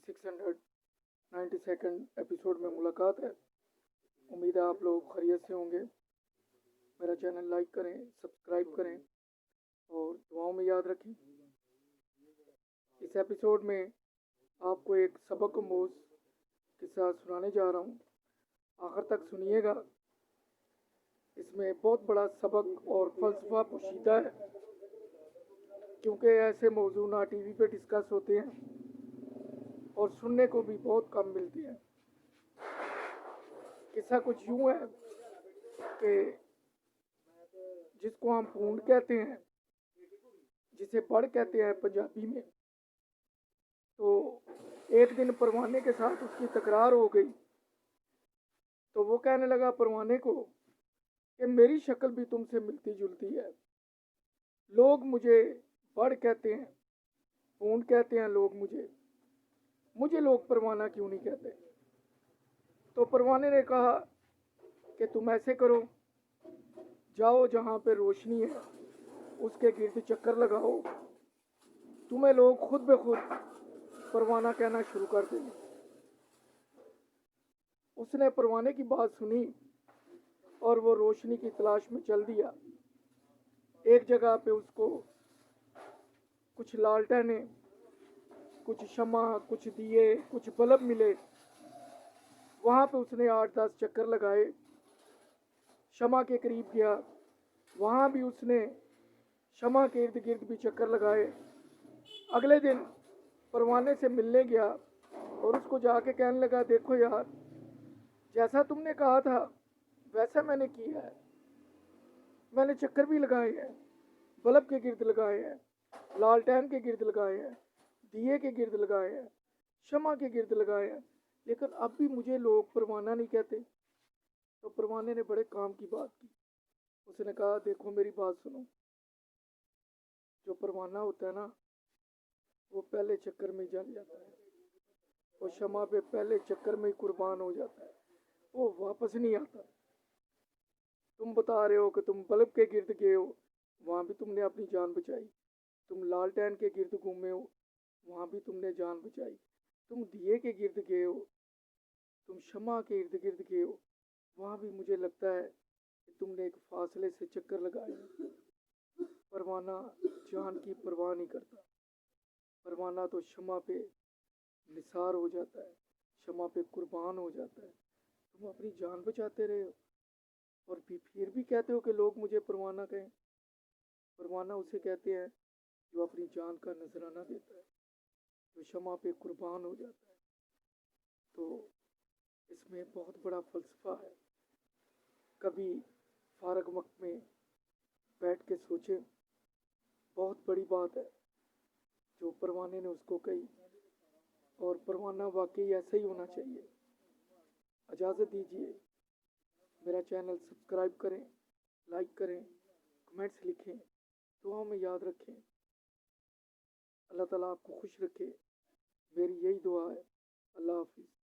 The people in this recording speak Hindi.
692 एपिसोड में मुलाकात है। उम्मीद है आप लोग खैरियत से होंगे। मेरा चैनल लाइक करें, सब्सक्राइब करें और दुआओं में याद रखें। इस एपिसोड में आपको एक सबक आमोज़ किस्सा सुनाने जा रहा हूँ। आखिर तक सुनिएगा, इसमें बहुत बड़ा सबक और फ़लसफ़ा पोशीदा है, क्योंकि ऐसे मौजू ना टीवी पे डिस्कस होते हैं और सुनने को भी बहुत कम मिलते हैं। किस्सा कुछ यूँ है कि जिसको हम पूंड कहते हैं, जिसे बड़ कहते हैं पंजाबी में, तो एक दिन परवाने के साथ उसकी तकरार हो गई। तो वो कहने लगा परवाने को कि मेरी शक्ल भी तुमसे मिलती जुलती है, लोग मुझे बड़ कहते हैं, पूंड कहते हैं लोग मुझे लोग परवाना क्यों नहीं कहते। तो परवाने ने कहा कि तुम ऐसे करो, जाओ जहाँ पे रोशनी है उसके गिर्द चक्कर लगाओ, तुम्हें लोग खुद ब खुद परवाना कहना शुरू कर देंगे। उसने परवाने की बात सुनी और वो रोशनी की तलाश में चल दिया। एक जगह पे उसको कुछ लालटेनें, कुछ शमा, कुछ दिए, कुछ बल्ब मिले। वहाँ पे उसने 8-10 चक्कर लगाए। शमा के करीब गया, वहाँ भी उसने शमा के इर्द गिर्द भी चक्कर लगाए। अगले दिन परवाने से मिलने गया और उसको जाके कहने लगा, देखो यार, जैसा तुमने कहा था वैसा मैंने किया है। मैंने चक्कर भी लगाए हैं, बल्ब के गिर्द लगाए हैं, लालटेन के गिर्द लगाए हैं, दिए के गिर्द लगाए हैं, शमा के गिर्द लगाए हैं, लेकिन अब भी मुझे लोग परवाना नहीं कहते। तो परवाने ने बड़े काम की बात की। उसने कहा, देखो मेरी बात सुनो, जो परवाना होता है ना, वो पहले चक्कर में जल जाता है, वो शमा पे पहले चक्कर में ही कुर्बान हो जाता है, वो वापस नहीं आता। तुम बता रहे हो कि तुम बल्ब के गिर्द गए हो, वहाँ भी तुमने अपनी जान बचाई। तुम लालटेन के गिर्द घूमे हो, वहाँ भी तुमने जान बचाई। तुम दिए के गिर्द गए हो, तुम शमा के इर्द गिर्द गए हो, वहाँ भी मुझे लगता है कि तुमने एक फासले से चक्कर लगाए। परवाना जान की परवाह नहीं करता, परवाना तो शमा पे निसार हो जाता है, शमा पे कुर्बान हो जाता है। तुम अपनी जान बचाते रहे हो और फिर भी कहते हो कि लोग मुझे परवाना कहें। परवाना उसे कहते हैं जो अपनी जान का नजराना देता है, जो शमा पे कुर्बान हो जाता है। तो इसमें बहुत बड़ा फ़लसफ़ा है। कभी फारग वक्त में बैठ के सोचे, बहुत बड़ी बात है जो परवाने ने उसको कही, और परवाना वाकई ऐसा ही होना चाहिए। इजाज़त दीजिए, मेरा चैनल सब्सक्राइब करें, लाइक करें, कमेंट्स लिखें, दुआओं में याद रखें। अल्लाह ताला आपको खुश रखे, मेरी यही दुआ है। अल्लाह हाफिज़।